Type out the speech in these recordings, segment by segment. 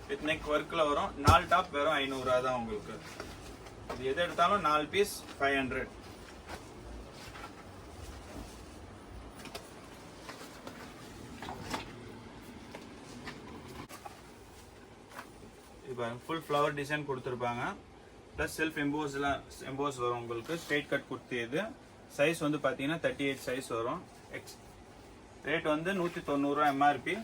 With neck ஒர்க்கில் வரும். 4 top வெறும் 500 ரூபா தான் உங்களுக்கு. இது எது எடுத்தாலும் 4 பீஸ் 500. இப்போ ஃபுல் ஃப்ளவர் டிசைன் கொடுத்துருப்பாங்க. ப்ளஸ் செல்ஃப் எம்போஸ் வரும் உங்களுக்கு. ஸ்ட்ரெயிட் கட் குர்த்தி இது. சைஸ் வந்து பார்த்தீங்கன்னா 38 சைஸ் வரும். ரேட் வந்து 190 ரூபா எம்ஆர்பி.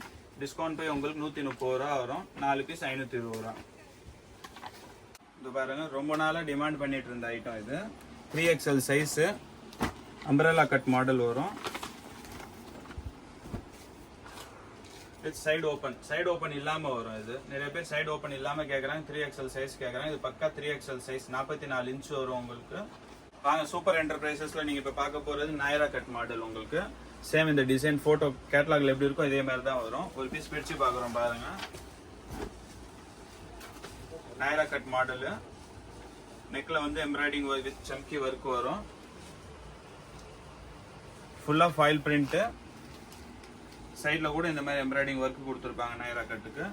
டிஸ்கவுண்ட் போய் உங்களுக்கு 130 ரூபா வரும். 4 பீஸ் 520 ரூபா. இது பாருங்க, ரொம்ப நாளாக டிமாண்ட் பண்ணிட்டு இருந்த ஐட்டம் இது. 3XL சைஸு அம்பரேலா கட் மாடல் வரும். சைடு ஓப்பன் இல்லாமல் வரும். இது நிறைய பேர் சைடு ஓப்பன் இல்லாமல் கேட்குறாங்க. 3XL சைஸ் கேட்குறாங்க. இது பக்கா 3XL சைஸ் 44 இன்ச் வரும் உங்களுக்கு. வாங்க, சூப்பர் என்டர்பிரைசஸ்ல நீங்க இப்போ பார்க்க போறது நாயரா கட் மாடல் உங்களுக்கு. சேம் இந்த டிசைன் போட்டோ கேட்டலாக்ல எப்படி இருக்கோ இதே மாதிரி தான் வரும். ஒரு பீஸ் பிரிச்சு பார்க்குறோம் பாருங்க. நாயரா கட் மாடல். நெக்ல வந்து எம்ப்ராய்டிங் வித் சம்கி ஒர்க் வரும். ஃபுல்லா ஃபாயில் பிரிண்ட். சைட்ல கூட இந்த மாதிரி எம்ப்ராய்டிங் ஒர்க் கொடுத்துருப்பாங்க நாயரா கட்டுக்கு.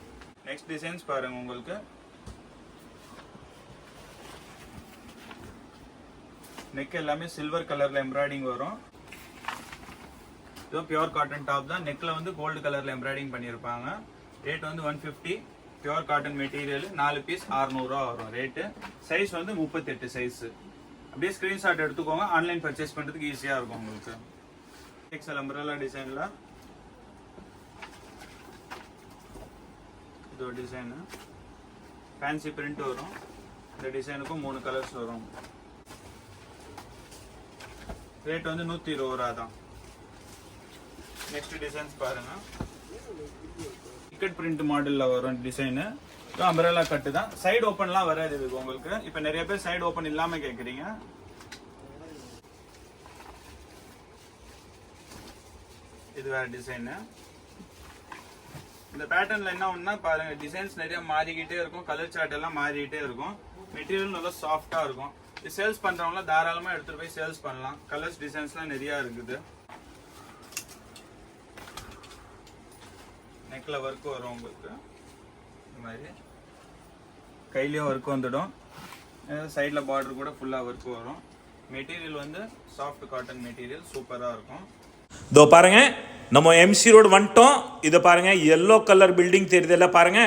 நெக்ஸ்ட் டிசைன்ஸ் பாருங்க உங்களுக்கு. நெக் எல்லாமே சில்வர் கலர்ல எம்ப்ராய்டிங் வரும். இது பியூர் காட்டன் டாப் தான். நெக்ல வந்து கோல்டு கலர்ல எம்ப்ராய்டிங் பண்ணியிருப்பாங்க. ரேட் வந்து 150. Pure cotton material. 4 பீஸ் 600 ரூபா வரும் ரேட்டு. சைஸ் வந்து 38 சைஸ். அப்படியே ஸ்கிரீன்ஷாட் எடுத்துக்கோங்க. ஆன்லைன் பர்ச்சேஸ் பண்றதுக்கு ஈஸியா இருக்கும் உங்களுக்கு. எக்ஸல் அம்பரேலா டிசைன்ல இது ஒரு டிசைன். ஃபேன்சி பிரிண்ட் வரும். இந்த டிசைனுக்கும் 3 கலர்ஸ் வரும். ரேட் வந்து 120 ரூபா தான். நெக்ஸ்ட் டிசைன்ஸ் பாருங்க. டிக்கெட் பிரிண்ட் மாடல்ல வரும் டிசைனு. அம்பரேலா கட்டு தான். சைடு ஓப்பன்லாம் வராது இதுக்கு உங்களுக்கு. இப்போ நிறைய பேர் சைடு ஓப்பன் இல்லாம கேட்குறீங்க. இது வேற டிசைனு. இந்த பேட்டர்ன்ல என்ன ஒண்ணா பாருங்க, டிசைன்ஸ் நிறைய மாறிக்கிட்டே இருக்கும். கலர் சார்ட் எல்லாம் மாறிக்கிட்டே இருக்கும். மெட்டீரியல் நல்லா சாஃப்டா இருக்கும். இது சேல்ஸ் பண்றவங்க தாராளமா எடுத்துட்டு போய் சேல்ஸ் பண்ணலாம். கலர்ஸ் டிசைன்ஸ்லாம் நிறைய இருக்குது. நெக்ல ஒர்க் வரும் உங்களுக்கு. இந்த மாதிரி கையிலயும் ஒர்க் வந்துடும். சைட்ல பார்டர் கூட ஃபுல்லா ஒர்க் வரும். மெட்டீரியல் வந்து சாஃப்ட் காட்டன் மெட்டீரியல். சூப்பரா இருக்கும். இதோ பாருங்க, நம்ம எம்சி ரோடு வந்துட்டோம். இதை பாருங்க, எல்லோ கலர் பில்டிங் தெரியுதுல்ல பாருங்க.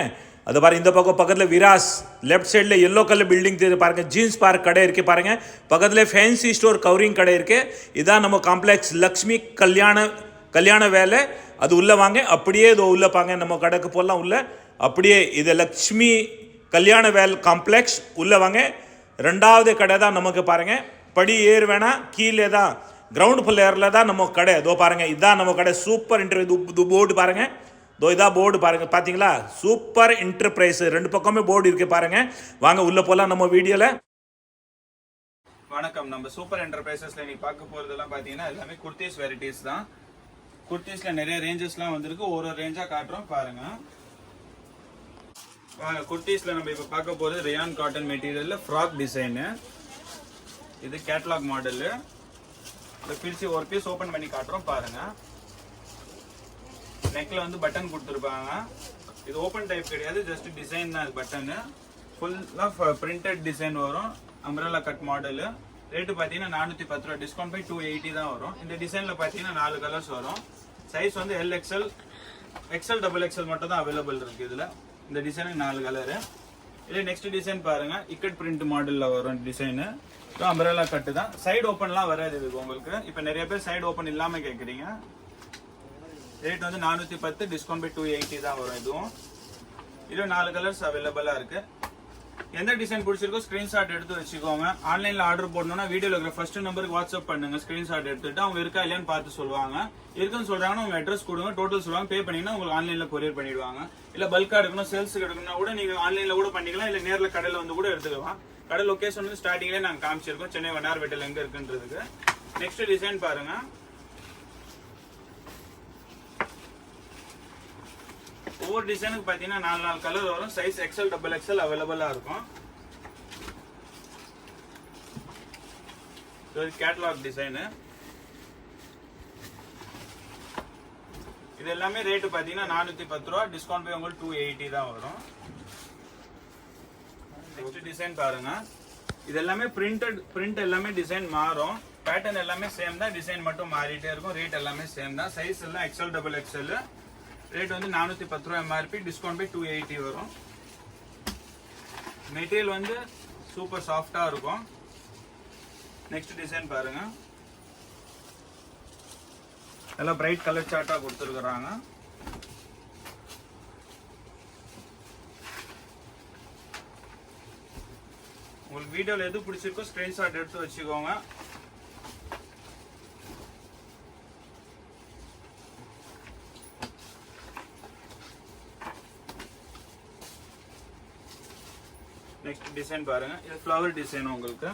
அது பாருங்க, இந்த பக்கம் பக்கத்தில் விராஸ். லெஃப்ட் சைடில் எல்லோ கலர் பில்டிங் தெரியுது பாருங்க. ஜீன்ஸ் பார்க் கடை இருக்கு பாருங்க. பக்கத்தில் ஃபேன்சி ஸ்டோர் கவரிங் கடை இருக்கு. இதான் நம்ம காம்ப்ளெக்ஸ் லக்ஷ்மி கல்யாண வேலை. அது உள்ள வாங்க. அப்படியே இது உள்ள பாங்க. நம்ம கடைக்கு போகலாம் உள்ள. அப்படியே இது லக்ஷ்மி கல்யாண வேல் காம்ப்ளெக்ஸ். உள்ள வாங்க. 2வது கடை தான் நமக்கு பாருங்க. படி ஏறு வேணாம், கீழே தான் கிரவுண்ட் ஃப்ளோரில் தான் நம்ம கடை. இதோ பாருங்க, இதான் நம்ம கடை. சூப்பர் இன்டர்வியூ போர்டு பாருங்க. இதோ இதான் போர்டு பாருங்க. பார்த்தீங்களா? Super enterprise. 2 பக்கமே போர்டு இருக்கு பாருங்க. வாங்க உள்ள போகலாம் நம்ம வீடியோல. வணக்கம். நம்ம சூப்பர் என்டர்பிரைசஸ்ல நீ பார்க்க போறதெல்லாம் பார்த்தீங்கன்னா எல்லாமே குர்த்திஸ் வெரைட்டிஸ் தான். குர்த்திஸ்ல நிறைய ரேஞ்சஸ்லாம் வந்திருக்கு. ஒரு ரேஞ்சா காட்டுறோம் பாருங்க. குர்த்திஸ்ல நம்ம இப்ப பார்க்க போறது ரயான் காட்டன் மெட்டீரியல்ல ஃப்ராக் டிசைனு. இது கேட்டலாக் மாடல். இந்த பிரிச்சு ஒரு பீஸ் ஓபன் பண்ணி காட்டுறோம் பாருங்க. நெக்ல வந்து பட்டன் கொடுத்துருப்பாங்க. இது ஓபன் டைப் கிடையாது, ஜஸ்ட் டிசைன் தான். பட்டன் ஃபுல்லா பிரிண்டட் டிசைன் வரும். அம்பரேலா கட் மாடல். ரேட்டு பார்த்தீங்கன்னா 410 ரூபா. டிஸ்கவுண்ட் போய் 280 தான் வரும். இந்த டிசைன்ல பார்த்தீங்கன்னா 4 கலர்ஸ் வரும். சைஸ் வந்து LXL, XL, XXL மட்டும் தான் அவைலபிள் இருக்கு இதுல. இந்த டிசைனுக்கு 4 கலரு. இதே நெக்ஸ்ட் டிசைன் பாருங்க. இக்கட் பிரிண்ட் மாடல்ல வரும் டிசைனு. அம்பரேலா கட்டு தான். சைடு ஓப்பன்லாம் வராது இதுக்கு உங்களுக்கு. இப்போ நிறைய பேர் சைடு ஓப்பன் இல்லாம கேட்குறீங்க. ரேட் வந்து 410. டிஸ்கவுண்ட் பை 280 தான் வரும். இதுவும் இது 4 கலர்ஸ் அவைலபிளா இருக்கு. எந்த டிசைன் பிடிச்சிருக்கோ ஸ்கிரீன்ஷாட் எடுத்து வச்சுக்கோங்க. ஆன்லைன்ல ஆர்டர் போடணும்னா வீடியோல இருக்கிற ஃபர்ஸ்ட் நம்பருக்கு வாட்ஸ்அப் பண்ணுங்க. ஸ்கிரீன்ஷாட் எடுத்துட்டு அவங்க இருக்கா இல்லையான்னு பார்த்து சொல்லுவாங்க. இருக்குன்னு சொல்றாங்கன்னா உங்க அட்ரஸ் கொடுங்க. டோட்டல் சொல்லுவாங்க. பே பண்ணீங்கன்னா உங்களுக்கு ஆன்லைன்ல கொரியர் பண்ணிடுவாங்க. இல்ல பல்கா எடுக்கணும், சேல்ஸுக்கு எடுக்கணும்னா கூட நீங்க ஆன்லைன்ல கூட பண்ணிக்கலாம். இல்ல நேர்ல கடையில வந்து கூட எடுத்துக்கலாம். கடை லொகேஷன் வந்து ஸ்டார்டிங்லேயே நாங்கள் காமிச்சிருக்கோம். சென்னை வண்ணார்பேட்டையில் எங்கே இருக்குன்றதுக்கு. நெக்ஸ்ட் டிசைன் பாருங்க. ஒவ்வொரு டிசைனுக்கு பார்த்தீங்கன்னா 4 கலர் வரும். சைஸ் XL, XXL அவைலபிளாக இருக்கும். Catalogue design. இது எல்லாமே ரேட்டு பார்த்தீங்கன்னா 410 ரூபா. டிஸ்கவுண்ட் போய் உங்களுக்கு 280 தான் வரும். நெக்ஸ்ட் டிசைன் பாருங்க. இது எல்லாமே பிரிண்ட் எல்லாமே டிசைன் மாறும். பேட்டர்ன் எல்லாமே சேம் தான், டிசைன் மட்டும் மாறிட்டே இருக்கும். ரேட் எல்லாமே சேம் தான். சைஸ் எல்லாம் எக்ஸ்எல் டபுள் எக்ஸ்எல். ரேட் வந்து 410 ரூபா எம்ஆர்பி, டிஸ்கவுண்ட் பை 280 வரும். மெட்டீரியல் வந்து சூப்பர் சாஃப்டா இருக்கும். நெக்ஸ்ட் டிசைன் பாருங்க. எல்லாம் பிரைட் கலர் சார்ட்டா கொடுத்துருக்குறாங்க. உங்களுக்கு வீடியோல எது பிடிச்சிருக்கோ ஸ்கிரீன்ஷாட் எடுத்து வச்சுக்கோங்க. நெக்ஸ்ட் டிசைன் பாருங்க. இது ஃப்ளவர் டிசைன் உங்களுக்கு.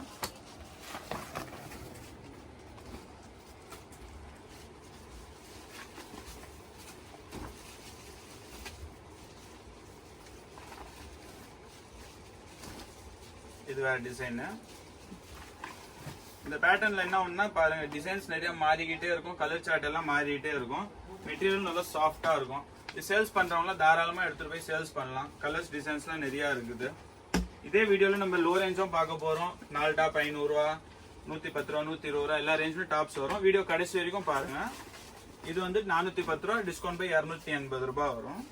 இது வேற டிசைன். இந்த பேட்டர்ன்ல என்ன ஒண்ணா பாருங்க, டிசைன்ஸ் நிறைய மாறிக்கிட்டே இருக்கும், கலர் சார்ட் எல்லாம் மாறிக்கிட்டே இருக்கும். மெட்டீரியல் நல்லா சாஃப்டா இருக்கும். இது சேல்ஸ் பண்றவங்க தாராளமா எடுத்துட்டு போய் சேல்ஸ் பண்ணலாம். கலர்ஸ் டிசைன்ஸ்லாம் நிறைய இருக்குது. இதே வீடியோல நம்ம லோ ரேஞ்சும் பார்க்க போறோம். 4 டாப் 500 ரூபா, 110 ரூபா, 120 ரூபா எல்லா ரேஞ்சும் டாப்ஸ் வரும். வீடியோ கடைசி வரைக்கும் பாருங்க. இது வந்து 410 ரூபா, டிஸ்கவுண்ட் பை 280 ரூபாய் வரும்.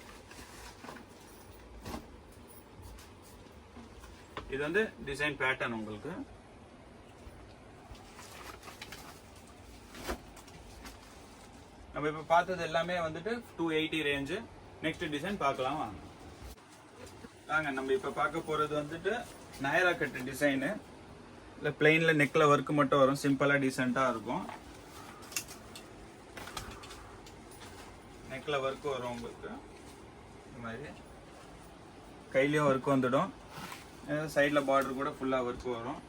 இது வந்து டிசைன் பேட்டர்ன் உங்களுக்கு. நம்ம இப்ப பார்த்தது எல்லாமே வந்துட்டு 280 ரேஞ்ச். நெக்ஸ்ட் டிசைன் பார்க்கலாம் வாங்க. நம்ம இப்ப பார்க்க போறது வந்துட்டு நயரா கட் டிசைனு. இல்ல பிளெயின்ல நெக்ல ஒர்க் மட்டும் வரும். சிம்பிளா டீசென்ட்டா இருக்கும். நெக்ல ஒர்க் வரும் உங்களுக்கு. இந்த மாதிரி கையிலயும் ஒர்க் வந்துடும். சைட்ல பார்டர் கூட ஃபுல்லா ஒர்க் வரும்.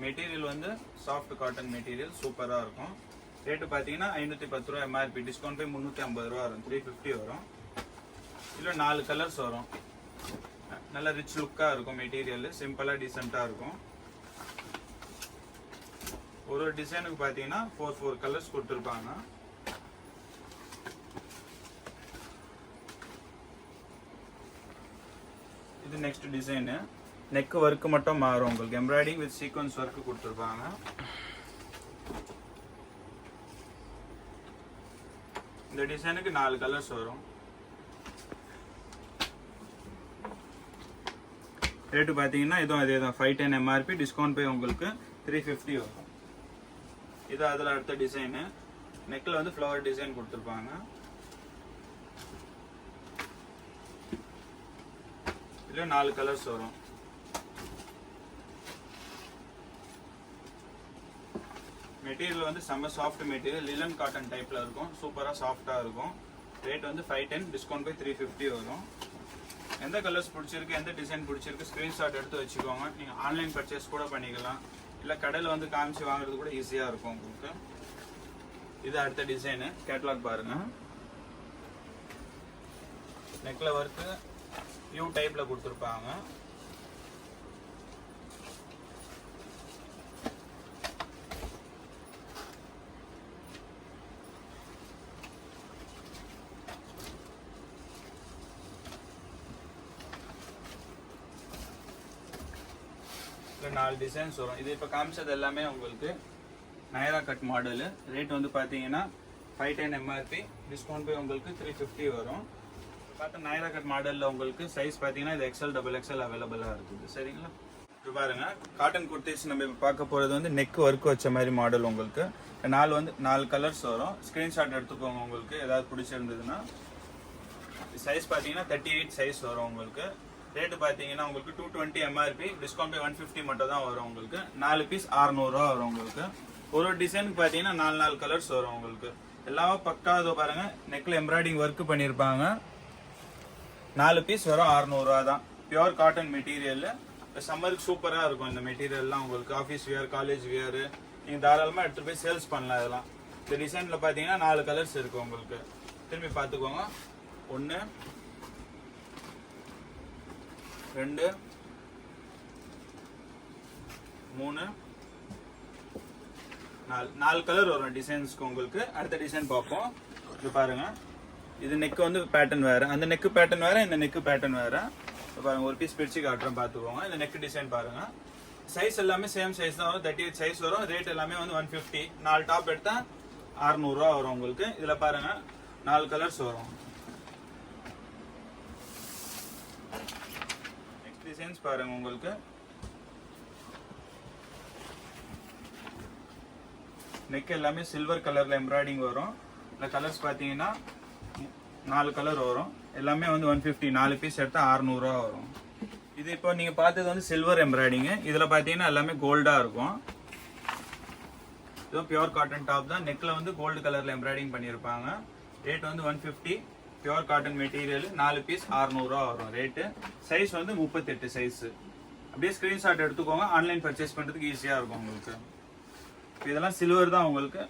மெட்டீரியல் வந்து சாஃப்ட் காட்டன் மெட்டீரியல், சூப்பரா இருக்கும். ரேட்டு பாத்தீங்கன்னா 510 ரூபா எம்ஆர்பி, டிஸ்கவுண்ட் போய் 350 ரூபா வரும். 350 வரும். இதுல 4 கலர்ஸ் வரும். நல்ல ரிச் லுக்கா இருக்கும். மெட்டீரியல் சிம்பிளா டீசென்ட்டா இருக்கும். ஒரு டிசைனுக்கு பாத்தீங்கன்னா 4 கலர்ஸ் கொடுத்துருப்பாங்க. இது நெக்ஸ்ட் டிசைனு. நெக் ஒர்க் மட்டும் மாறும் உங்களுக்கு. எம்ப்ராய்டிங் வித் சீக்வன்ஸ் ஒர்க் கொடுத்துருப்பாங்க. இந்த டிசைனுக்கு 4 கலர்ஸ் வரும். ரேட்டு பாத்தீங்கன்னா இதுவும் அதே தான், 510 எம்ஆர்பி, டிஸ்கவுண்ட் போய் உங்களுக்கு 350 வரும். இது அதுல அடுத்த டிசைனு. நெக்ல வந்து ஃப்ளவர் டிசைன் கொடுத்துருப்பாங்க. இதுல 4 கலர்ஸ் வரும். மெட்டீரியல் வந்து செம்ம சாஃப்ட் மெட்டீரியல், லிலன் காட்டன் டைப்ல இருக்கும். சூப்பரா சாஃப்டா இருக்கும். ரேட் வந்து 510, டிஸ்கவுண்ட் போய் 350 வரும். எந்த கலர்ஸ் பிடிச்சிருக்கு, எந்த டிசைன் பிடிச்சிருக்கு ஸ்கிரீன்ஷாட் எடுத்து வச்சுக்கோங்க. நீங்க ஆன்லைன் பர்ச்சேஸ் கூட பண்ணிக்கலாம். இல்ல கடையில் வந்து காமிச்சு வாங்குறது கூட ஈஸியா இருக்கும் உங்களுக்கு. இது அடுத்த டிசைனு. கேட்டலாக் பாருங்க. நெக்ல ஒர்க் யூ டைப்ல கொடுத்துருப்பாங்க. இதுல 4 டிசைன்ஸ் வரும். இது இப்ப காமிச்சது எல்லாமே உங்களுக்கு நயரா கட் மாடல். ரேட் வந்து பாத்தீங்கன்னா 510 எம்ஆர்பி, டிஸ்கவுண்ட் போய் உங்களுக்கு 350 வரும். பார்த்தா நயரா கட் மாடல்ல உங்களுக்கு சைஸ் பாத்தீங்கன்னா இது எக்ஸ்எல் டபுள் எக்ஸ்எல் அவைலபிளா இருக்குது. சரிங்களா? இப்போ பாருங்க, காட்டன் குர்த்திஸ் நம்ம இப்போ பார்க்க போறது வந்து நெக் ஒர்க் வச்ச மாதிரி மாடல். உங்களுக்கு 4 கலர்ஸ் வரும். ஸ்கிரீன்ஷாட் எடுத்துக்கோங்க உங்களுக்கு ஏதாவது பிடிச்சிருந்ததுன்னா. சைஸ் பாத்தீங்கன்னா 38 சைஸ் வரும் உங்களுக்கு. ரேட்டு பாத்தீங்கன்னா உங்களுக்கு 220 எம்ஆர்பி, டிஸ்கவுண்ட் பை 150 மட்டும் தான் வரும் உங்களுக்கு. 4 பீஸ் 600 ரூபா வரும் உங்களுக்கு. ஒரு டிசைனுக்கு பாத்தீங்கன்னா 4 கலர்ஸ் வரும் உங்களுக்கு. எல்லாமே பக்கா. இதோ பாருங்க, நெக்ல எம்ப்ராய்டிங் ஒர்க் பண்ணிருப்பாங்க. 4 பீஸ் வரும் 600 ரூபா தான். Pure cotton material. சம்மருக்கு சூப்பரா இருக்கும் இந்த மெட்டீரியல்லாம் உங்களுக்கு. ஆஃபீஸ் வியர், காலேஜ் வியர் நீங்க தாராளமா எடுத்துட்டு போய் சேல்ஸ் பண்ணலாம். இதெல்லாம் இந்த டிசைன்ல பாத்தீங்கன்னா 4 கலர்ஸ் இருக்கு உங்களுக்கு. திரும்பி பாத்துக்கோங்க. 1 2 3 4 கலர் வரும் டிசைன்ஸ்க்கு உங்களுக்கு. அடுத்த டிசைன் பார்ப்போம். இது பாருங்க, இது நெக் வந்து பேட்டர்ன் வேற, அந்த நெக் பேட்டர்ன் வேற, இந்த நெக் பேட்டர்ன் வேற. பாருங்க ஒரு பீஸ் பிரிச்சு காட்டுறேன் பார்த்துக்கோங்க. இந்த நெக் டிசைன் பாருங்க. சைஸ் எல்லாமே சேம் சைஸ் தான் வரும். 38 சைஸ் வரும். ரேட் எல்லாமே வந்து 150. 4 டாப் எடுத்தா 600 ரூபா வரும் உங்களுக்கு. இதுல பாருங்க 4 கலர்ஸ் வரும். நெக்ஸ்ட் டிசைன்ஸ் பாருங்க உங்களுக்கு. நெக் எல்லாமே சில்வர் கலர்ல எம்ப்ராய்டிங் வரும். இந்த கலர்ஸ் பாத்தீங்கன்னா 4 கலர் வரும். எல்லாமே வந்து 150. 4 பீஸ் எடுத்தா 600 ரூபா வரும். இது இப்போ நீங்க பார்த்தது வந்து சில்வர் எம்ப்ராய்டிங். இதுல பாத்தீங்கன்னா எல்லாமே கோல்டா இருக்கும். இது பியூர் காட்டன் டாப் தான். நெக்ல வந்து கோல்டு கலர்ல எம்ப்ராய்டிங் பண்ணிருப்பாங்க. ரேட் வந்து 150. Pure cotton material. 4 பீஸ் 600 ரூபா வரும் ரேட்டு. சைஸ் வந்து 38 சைஸ். அப்படியே ஸ்கிரீன்ஷாட் எடுத்துக்கோங்க. ஆன்லைன் பர்ச்சேஸ் பண்றதுக்கு ஈஸியா இருக்கும் உங்களுக்கு. இதெல்லாம் சில்வர் தான் உங்களுக்கு.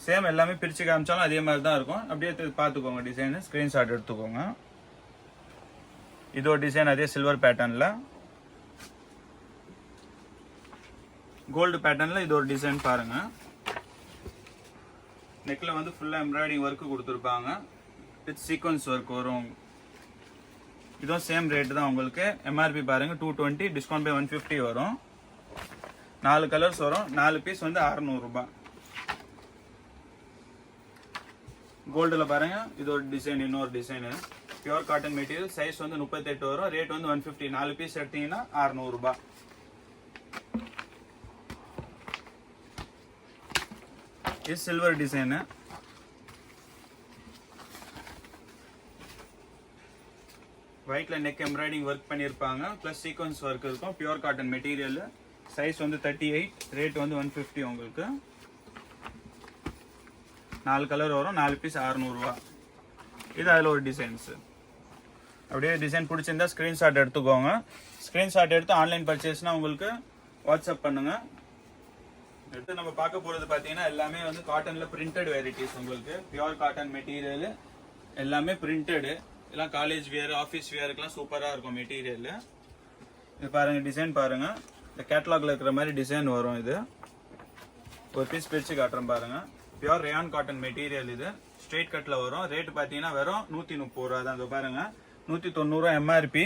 சேம் எல்லாமே பிரிச்சு காமிச்சாலும் அதே மாதிரி தான் இருக்கும். அப்படியே பார்த்துக்கோங்க டிசைன். ஸ்கிரீன்ஷாட் எடுத்துக்கோங்க. இது ஒரு டிசைன் அதே சில்வர் பேட்டர்ன்ல. கோல்டு பேட்டர்ன்ல இது ஒரு டிசைன் பாருங்க. நெக்ல வந்து ஃபுல்லா எம்ப்ராய்டிங் ஒர்க் கொடுத்துருப்பாங்க. வித் சீக்வன்ஸ் ஒர்க் வரும். இதுவும் சேம் ரேட் தான் உங்களுக்கு. எம்ஆர்பி பாருங்க 220. டிஸ்கவுண்ட் பை 150 வரும். 4 கலர்ஸ் வரும். 4 பீஸ் வந்து 600 ரூபாய். கோல்டுல பாருங்க இது ஒரு டிசைன். இன்னொரு design pure cotton material. Size வந்து 38 வரும். ரேட் வந்து 150. 4 பீஸ் எடுத்தீங்கன்னா 600 ரூபாய். இது சில்வர் டிசைன். ஒயிட்ல நெக் எம்ப்ராய்டிங் ஒர்க் பண்ணிருப்பாங்க. பிளஸ் சீக்வன்ஸ் ஒர்க் இருக்கும். Pure cotton material. சைஸ் வந்து 38. ரேட் வந்து 150 உங்களுக்கு. 4 கலர் வரும். 4 பீஸ் 600 ரூபா. இது அதில் ஒரு டிசைன்ஸ். அப்படியே டிசைன் பிடிச்சிருந்தா ஸ்க்ரீன்ஷாட் எடுத்துக்கோங்க. ஸ்க்ரீன்ஷாட் எடுத்து ஆன்லைன் பர்ச்சேஸ்னா உங்களுக்கு வாட்ஸ்அப் பண்ணுங்க. எடுத்து நம்ம பார்க்க போறது பார்த்தீங்கன்னா எல்லாமே வந்து காட்டன்ல பிரிண்டட் வெரைட்டிஸ் உங்களுக்கு. பியூர் காட்டன் மெட்டீரியல் எல்லாமே பிரிண்டடு. எல்லாம் காலேஜ் வியர் ஆஃபீஸ் வியருக்குலாம் சூப்பராக இருக்கும் மெட்டீரியல். இது பாருங்க டிசைன் பாருங்க. இந்த கேட்டலாக்ல இருக்கிற மாதிரி டிசைன் வரும். இது ஒரு பீஸ் பிரிச்சு காட்டுறேன் பாருங்க. Pure rayon cotton material. இது ஸ்ட்ரெயிட் கட்ல வரும். ரேட் பாத்தீங்கன்னா வெறும் 130 ரூபா தான். பாருங்க 190 ரூபா எம்ஆர்பி.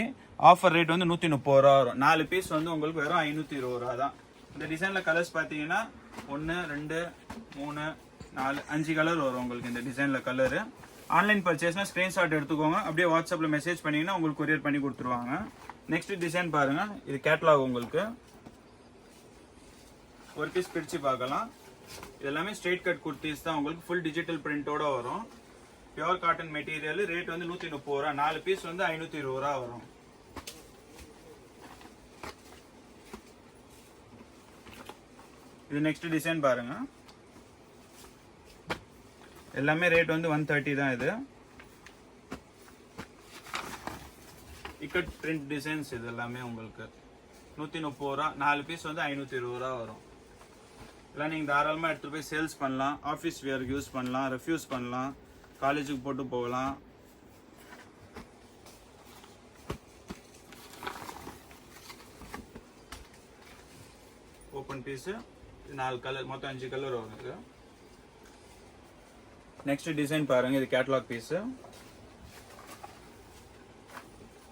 ஆஃபர் ரேட் வந்து 130 ரூபா வரும். 4 பீஸ் வந்து உங்களுக்கு வெறும் 520 ரூபா தான். இந்த டிசைன்ல கலர்ஸ் பாத்தீங்கன்னா 1 2 3 4 5 கலர் வரும் உங்களுக்கு இந்த டிசைன்ல கலரு. ஆன்லைன் பர்ச்சேஸ்னா ஸ்கிரீன்ஷாட் எடுத்துக்கோங்க. அப்படியே வாட்ஸ்அப்ல மெசேஜ் பண்ணீங்கன்னா உங்களுக்கு கொரியர் பண்ணி கொடுத்துருவாங்க. நெக்ஸ்ட் டிசைன் பாருங்க. இது கேட்டலாக் உங்களுக்கு. ஒரு பீஸ் பிரிச்சு பார்க்கலாம். இதெல்லாமே ஸ்ட்ரெயிட் கட் குர்த்திஸ் தான் உங்களுக்கு. ஃபுல் டிஜிட்டல் பிரிண்டோட வரும். Pure cotton material. ரேட் வந்து 130 ரூபா. 4 பீஸ் வந்து 520 ரூபா வரும். இது நெக்ஸ்ட் டிசைன் பாருங்க. எல்லாமே ரேட் வந்து 130 தான். இது இக்கட் பிரிண்ட் டிசைன்ஸ். இது எல்லாமே உங்களுக்கு 130 ரூபா. 4 பீஸ் வந்து 520 ரூபா வரும். இதெல்லாம் நீங்கள் தாராளமாக எடுத்துகிட்டு போய் சேல்ஸ் பண்ணலாம். ஆஃபீஸ் வியருக்கு யூஸ் பண்ணலாம். ரெஃப்யூஸ் பண்ணலாம். காலேஜுக்கு போட்டு போகலாம். Open piece. 4 கலர் மொத்தம் 5 கலர் வரும். இது நெக்ஸ்ட் டிசைன் பாருங்க. இது கேட்டலாக் பீஸு.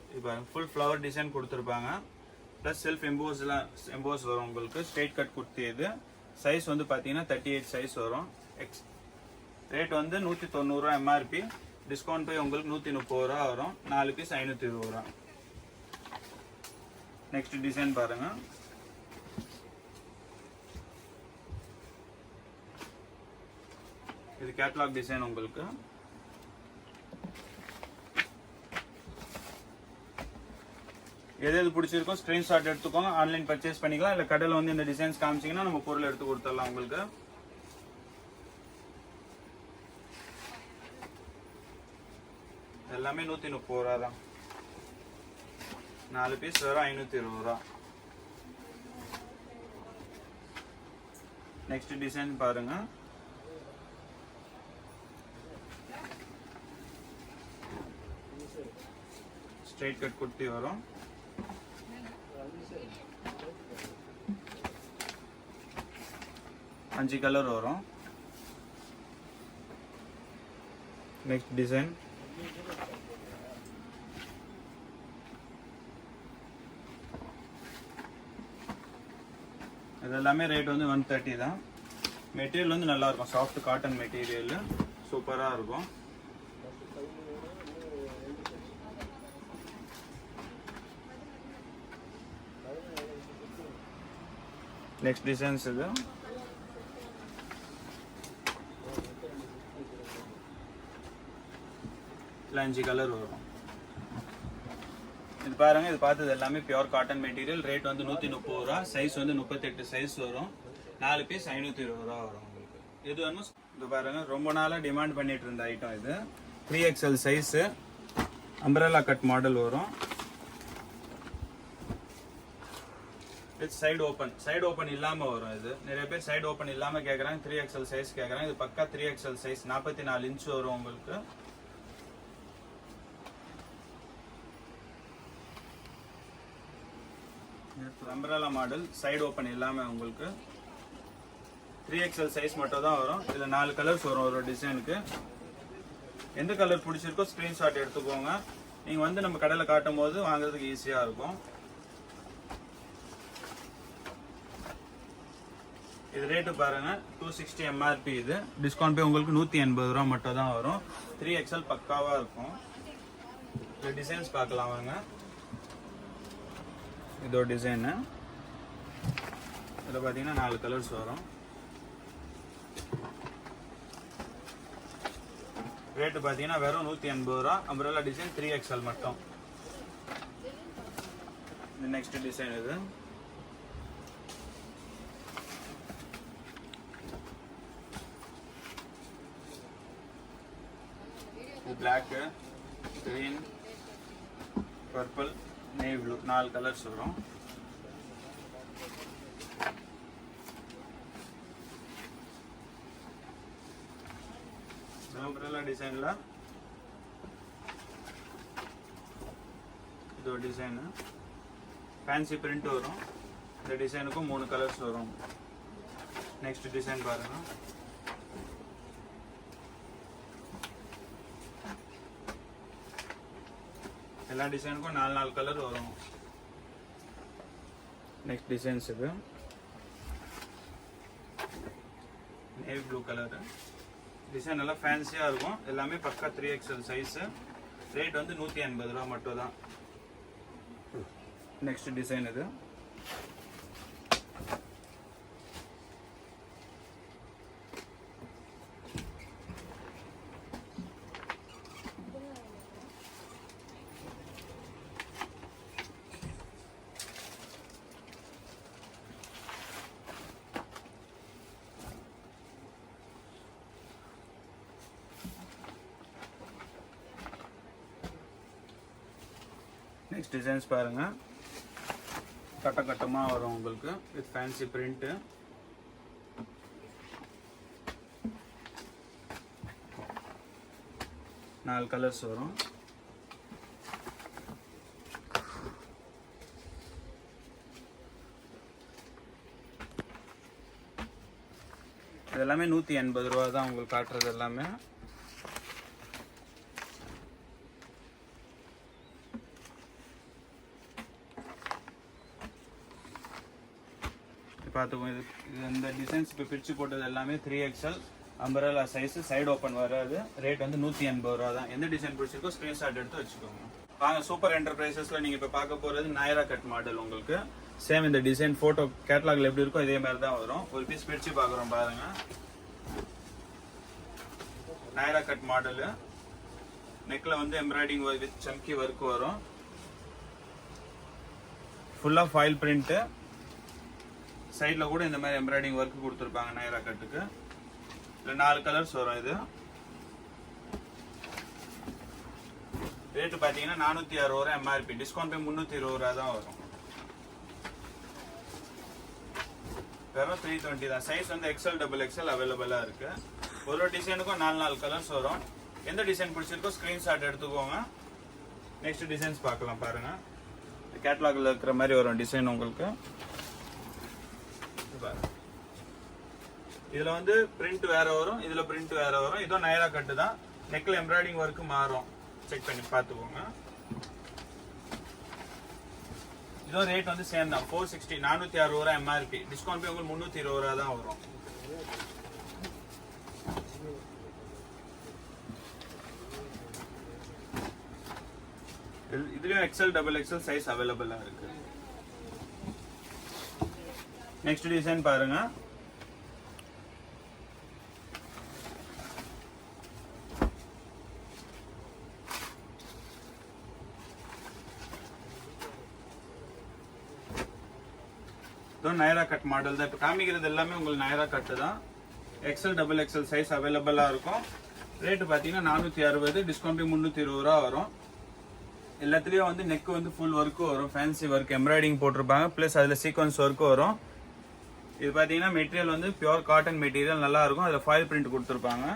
இது பாருங்க ஃபுல் ஃப்ளவர் டிசைன் கொடுத்துருப்பாங்க. ப்ளஸ் செல்ஃப் எம்போஸ் வரும் உங்களுக்கு. Straight cut kurti. இது சைஸ் வந்து பார்த்தீங்கன்னா 38 சைஸ் வரும். ரேட் வந்து 190 ரூபா எம்ஆர்பி. டிஸ்கவுண்ட் போய் உங்களுக்கு 130 ரூபா வரும். 4 பீஸ் 520 ரூபா. நெக்ஸ்ட் டிசைன் பாருங்க. இது கேட்டலாக் டிசைன் உங்களுக்கு. எது பிடிச்சிருக்கோ ஸ்கிரீன்ஷாட் எடுத்துக்கோங்க. ஆன்லைன் பர்ச்சேஸ் பண்ணிக்கலாம். இல்லை கடையில் வந்து இந்த டிசைன்ஸ் காமிச்சிங்கன்னா நம்ம பொருள் எடுத்து கொடுத்துடலாம் உங்களுக்கு. எல்லாமே 130 ரூபா தான். 4 பீஸ் வரும் 520 ரூபா. நெக்ஸ்ட் டிசைன் பாருங்க. ஸ்ட்ரெயிட் கட் குர்த்தி வரும். அஞ்சு கலர் வரும். நெக்ஸ்ட் டிசைன் இது எல்லாமே ரேட் வந்து 130 தான். மெட்டீரியல் வந்து நல்லா இருக்கும், சாஃப்ட் காட்டன் மெட்டீரியல், சூப்பரா இருக்கும். நெக்ஸ்ட் டிசைன்ஸ் இது அஞ்சு கலர் வரும். இது பாருங்க, இது பார்த்தது எல்லாமே பியூர் காட்டன் மெட்டீரியல். ரேட் வந்து 130 ரூபா. சைஸ் வந்து 38 சைஸ் வரும். 4 பீஸ் 520 ரூபா வரும் உங்களுக்கு. இது வந்து இது பாருங்க, ரொம்ப நாளா டிமாண்ட் பண்ணிட்டு இருந்த ஐட்டம். இது 3XL சைஸ் அம்பரலா கட் மாடல் வரும். இது சைடு ஓப்பன் இல்லாம வரும். இது நிறைய பேர் சைடு ஓப்பன் இல்லாம கேக்குறாங்க, 3XL சைஸ் கேக்குறாங்க. இது பக்கா 3XL சைஸ் 44 இன்ச் வரும் உங்களுக்கு. அம்பரலா மாடல், சைடு ஓப்பன் இல்லாம உங்களுக்கு 3XL சைஸ் மட்டும் தான் வரும். இதுல 4 கலர்ஸ் வரும் ஒரு டிசைனுக்கு. எந்த கலர் பிடிச்சிருக்கோ ஸ்கிரீன்ஷாட் எடுத்துக்கோங்க. நீங்க வந்து நம்ம கடையில காட்டும் போது வாங்குறதுக்கு ஈஸியா இருக்கும். இது ரேட்டு பாருங்க, 260 MRP. இது டிஸ்கவுண்ட் போய் உங்களுக்கு 180 ரூபா மட்டும் தான் வரும். 3XL பக்காவா இருக்கும். இந்த டிசைன்ஸ் பார்க்கலாம் வாங்க. இதோட டிசைனு இதில் பார்த்தீங்கன்னா 4 கலர்ஸ் வரும். ரேட்டு பார்த்தீங்கன்னா வெறும் 180 ரூபா. அம்பரலா டிசைன் 3XL மட்டும். இந்த நெக்ஸ்ட் டிசைன் இது black, green, purple, navy blue 4 colours வரும். அம்பரலா டிசைன்ல இது ஒரு டிசைன், ஃபேன்சி பிரிண்ட் வரும். இந்த டிசைனுக்கும் 3 கலர்ஸ் வரும். நெக்ஸ்ட் டிசைன் பாருங்க. எல்லா டிசைனுக்கும் 4 கலர் வரும். நெக்ஸ்ட் டிசைன்ஸ் இது நேவி ப்ளூ கலர். டிசைன் நல்லா ஃபேன்சியா இருக்கும். எல்லாமே பக்கா 3XL சைஸ். ரேட் வந்து 180 ரூபா மட்டும் தான். நெக்ஸ்ட் டிசைன் இது நெக்ஸ்ட் டிசைன்ஸ் பாருங்க. கட்டமா வரும் உங்களுக்கு வித் ஃபேன்சி பிரிண்ட். நாலு கலர்ஸ் வரும். இது எல்லாமே 180 ரூபா தான் உங்களுக்கு காட்டுறது எல்லாமே. பார்த்துக்கோங்க. இது இந்த டிசைன்ஸ் இப்போ பிரித்து போட்டது எல்லாமே 3XL அம்பரலா சைஸ், சைடு ஓப்பன் வராது. ரேட் வந்து 180 ரூபா தான். எந்த டிசைன் பிடிச்சிருக்கோ ஸ்க்ரீன்ஷாட் எடுத்து வச்சுக்கோங்க. வாங்க, சூப்பர் என்டர்பிரைசஸ்ல நீங்க இப்போ பார்க்க போறது நைரா கட் மாடல். உங்களுக்கு சேம் இந்த டிசைன் போட்டோ கேட்டலாக்ல எப்படி இருக்கோ இதே மாதிரி தான் வரும். ஒரு பீஸ் பிரிச்சு பார்க்குறோம் பாருங்க. Naira cut model. நெக்ல வந்து எம்ப்ராய்டிங் வித் சம்கி ஒர்க் வரும். ஃபுல்லா ஃபாயில் பிரிண்ட். சைடில் கூட இந்த மாதிரி எம்ப்ராய்டிங் ஒர்க் கொடுத்துருப்பாங்க நைரா கட்டுக்கு. இதில் 4 கலர்ஸ் வரும். இது ரேட்டு பார்த்தீங்கன்னா 460 ரூபா MRP. டிஸ்கவுண்ட் போய் 320 ரூபா தான் வரும். வெறும் 320 தான். சைஸ் வந்து XL XXL அவைலபிளாக இருக்கு. ஒரு டிசைனுக்கும் 4 கலர்ஸ் வரும். எந்த டிசைன் பிடிச்சிருக்கோ ஸ்க்ரீன்ஷாட் எடுத்துக்கோங்க. நெக்ஸ்ட் டிசைன்ஸ் பார்க்கலாம் பாருங்க. கேட்டலாக்ல இருக்கிற மாதிரி வரும் டிசைன் உங்களுக்கு. இதுல வந்து பிரிண்ட் வேற வரும், இதுல பிரிண்ட் வேற வரும். இதோ நைரா கட்டு தான். நெக்ல எம்ப்ராய்டிங் ஒர்க் மாறும். செக் பண்ணி பார்த்துக்கோங்க. இது இதோ ரேட் வந்து சேம் தான் 460 460 ரூபா எம்ஆர்பி. டிஸ்கவுண்ட் போய் உங்களுக்கு 320 ரூபா தான் வரும். இதுலயும் XL XXL சைஸ் அவைலபிளா இருக்கு. நெக்ஸ்ட் டிசைன் பாருங்க. நைரா கட் மாடல் தான். இப்போ காமிக்கிறது எல்லாமே உங்களுக்கு நைரா கட்டு தான். XL XXL சைஸ் அவைலபிளா இருக்கும். ரேட்டு பார்த்தீங்கன்னா 460, டிஸ்கவுண்ட் 320 ரூபா வரும். எல்லாத்துலயும் வந்து நெக் வந்து ஃபுல் ஒர்க்கு வரும், ஃபேன்சி ஒர்க் எம்ப்ராய்டிங் போட்டிருப்பாங்க, பிளஸ் அதில் சீக்வன்ஸ் ஒர்க்கு வரும். இது பார்த்தீங்கன்னா மெட்டீரியல் வந்து பியூர் காட்டன் மெட்டீரியல் நல்லா இருக்கும். அதில் ஃபாயில் பிரிண்ட் கொடுத்துருப்பாங்க.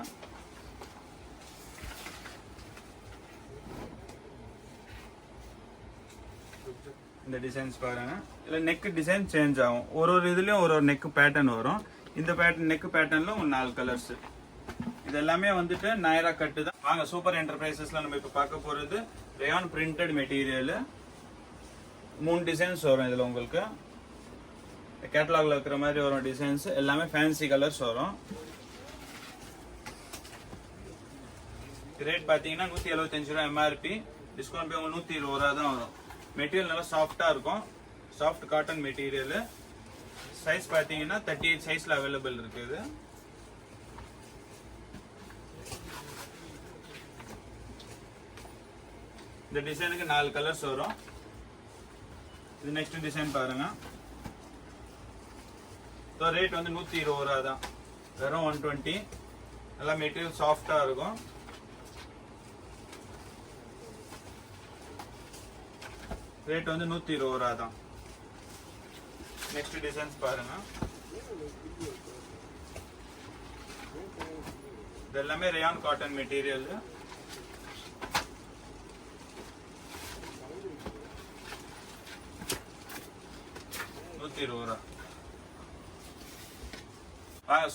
இந்த டிசைன்ஸ் பாருங்க. இதில் நெக் டிசைன் சேஞ்ச் ஆகும். ஒரு இதுலயும் ஒரு நெக் பேட்டர்ன் வரும். இந்த பேட்டர்ன் நெக் பேட்டர்ன்ல ஒரு 4 கலர்ஸ். இது எல்லாமே வந்துட்டு நைரா கட்டு தான். வாங்க சூப்பர் என்டர்பிரைசஸ்ல நம்ம இப்ப பார்க்க போறது ரயான் பிரிண்டட் மெட்டீரியல். 3 டிசைன்ஸ் வரும் இதுல உங்களுக்கு. கேட்டலாக்ல இருக்கிற மாதிரி வரும் டிசைன்ஸ். எல்லாமே ஃபேன்சி கலர்ஸ் வரும். ரேட் பாத்தீங்கன்னா 175 ரூபா எம்ஆர்பி. டிஸ்கவுண்ட் போய் 120 ரூபா தான் வரும். மெட்டீரியல் நல்லா சாஃப்டா இருக்கும். Soft cotton material. சைஸ் பாத்தீங்கன்னா 38 சைஸ்ல அவைலபிள் இருக்குது. இந்த டிசைனுக்கு 4 கலர்ஸ் வரும். இது நெக்ஸ்ட் டிசைன் பாருங்க. ரேட் வந்து 120 ரூபா தான். வெறும் 120. நல்லா மெட்டீரியல் சாஃப்டா இருக்கும். ரேட் வந்து 120 ரூபா தான். நெக்ஸ்ட் டிசைன்ஸ் பாருங்க. இது எல்லாமே ரயான் காட்டன் மெட்டீரியல்.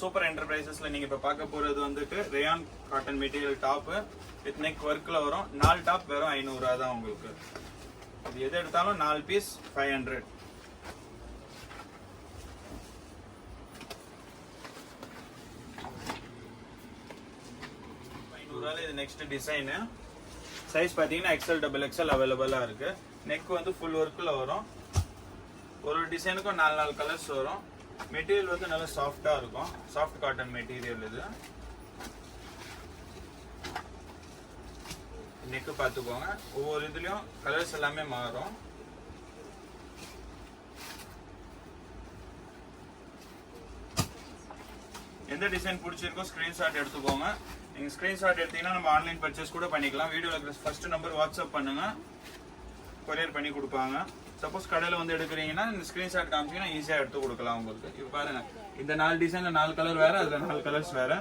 சூப்பர் என்டர்பிரைசஸ்ல நீங்க இப்ப பார்க்க போறது வந்துட்டு rayon cotton material top with neck ஒர்க்ல வரும். 4 டாப் வெறும் 500 ரூபா தான் உங்களுக்கு. இது எது எடுத்தாலும் 4 பீஸ் 500. இது நெக்ஸ்ட் டிசைன். சைஸ் பாத்தீங்கன்னா XL XXL அவைலபிளா இருக்கு. நெக் வந்து ஃபுல் ஒர்க்ல வரும். ஒரு டிசைனுக்கும் 4 கலர்ஸ் வரும். மெட்டீரியல் வந்து நல்லா சாஃப்டா இருக்கும். சாஃப்ட் காட்டன் மெட்டீரியல் இது. நெக் பார்த்துக்கோங்க. ஒவ்வொரு இதுலயும் கலர்ஸ் எல்லாமே மாறும். எந்த டிசைன் பிடிச்சிருக்கோ ஸ்கிரீன்ஷாட் எடுத்துக்கோங்க. நீங்க ஸ்கிரீன்ஷாட் எடுத்தீங்கன்னா நம்ம ஆன்லைன் பர்ச்சேஸ் கூட பண்ணிக்கலாம். வீடியோல இருக்கிற ஃபர்ஸ்ட் நம்பர் வாட்ஸ்அப் பண்ணுங்க, கொரியர் பண்ணி கொடுப்பாங்க. சப்போஸ் கடையில் வந்து எடுக்கிறீங்கன்னா இந்த ஸ்கிரீன்ஷாட் காமிச்சிங்கன்னா ஈஸியாக எடுத்து கொடுக்கலாம் உங்களுக்கு. இப்போ பாருங்க, இந்த 4 டிசைன்ல 4 கலர் வேற, அதுல 4 கலர்ஸ் வேற.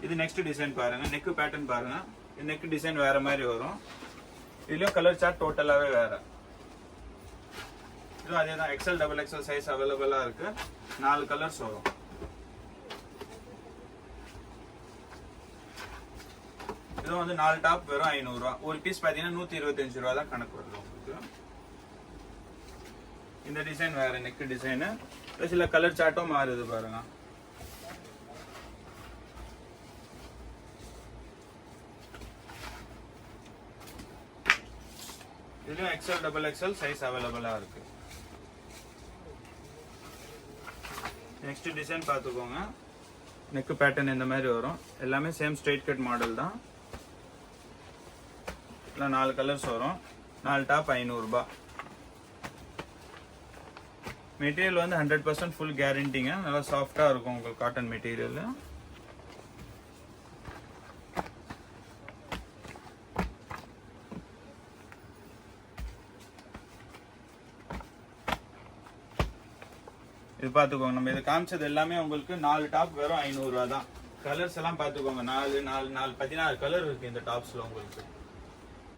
இது நெக்ஸ்ட் டிசைன் பாருங்க. நெக் பேட்டர்ன் பாருங்க. இந்த நெக் டிசைன் வேற மாதிரி வரும். இதுலயும் கலர் சார்ட் டோட்டலாவே வேற. இதுவும் அதே தான். XL XXL சைஸ் அவைலபிளா இருக்கு. 4 கலர்ஸ் வரும். இதுவும் வந்து 4 டாப் வெறும் 500 ரூபா. ஒரு பீஸ் பாத்தீங்கன்னா 125 ரூபா தான் கணக்கு வருது உங்களுக்கு. இந்த டிசைன் வேற நெக் டிசைன். சில கலர் சார்ட்டும் மாறுது பாருங்க. இதுலயும் XL XXL சைஸ் அவைலபிளா இருக்கு. நெக்ஸ்ட் டிசைன் பார்த்துக்கோங்க. நெக் பேட்டர்ன் இந்த மாதிரி வரும். எல்லாமே சேம் ஸ்ட்ரெயிட் கட் மாடல் தான். 4 கலர்ஸ் வரும். 4 டாப் 500 ரூபாய். மெட்டீரியல் வந்து 100% ஃபுல் கேரண்டிங்க. நல்லா சாஃப்டா இருக்கும் உங்களுக்கு காட்டன் மெட்டீரியல். இது பார்த்துக்கோங்க. நம்ம இது காமிச்சது எல்லாமே உங்களுக்கு 4 டாப் வெறும் 500 ரூபா தான். கலர்ஸ் எல்லாம் பார்த்துக்கோங்க. 4 4 4 16 கலர் இருக்கு இந்த டாப்ஸ்ல உங்களுக்கு.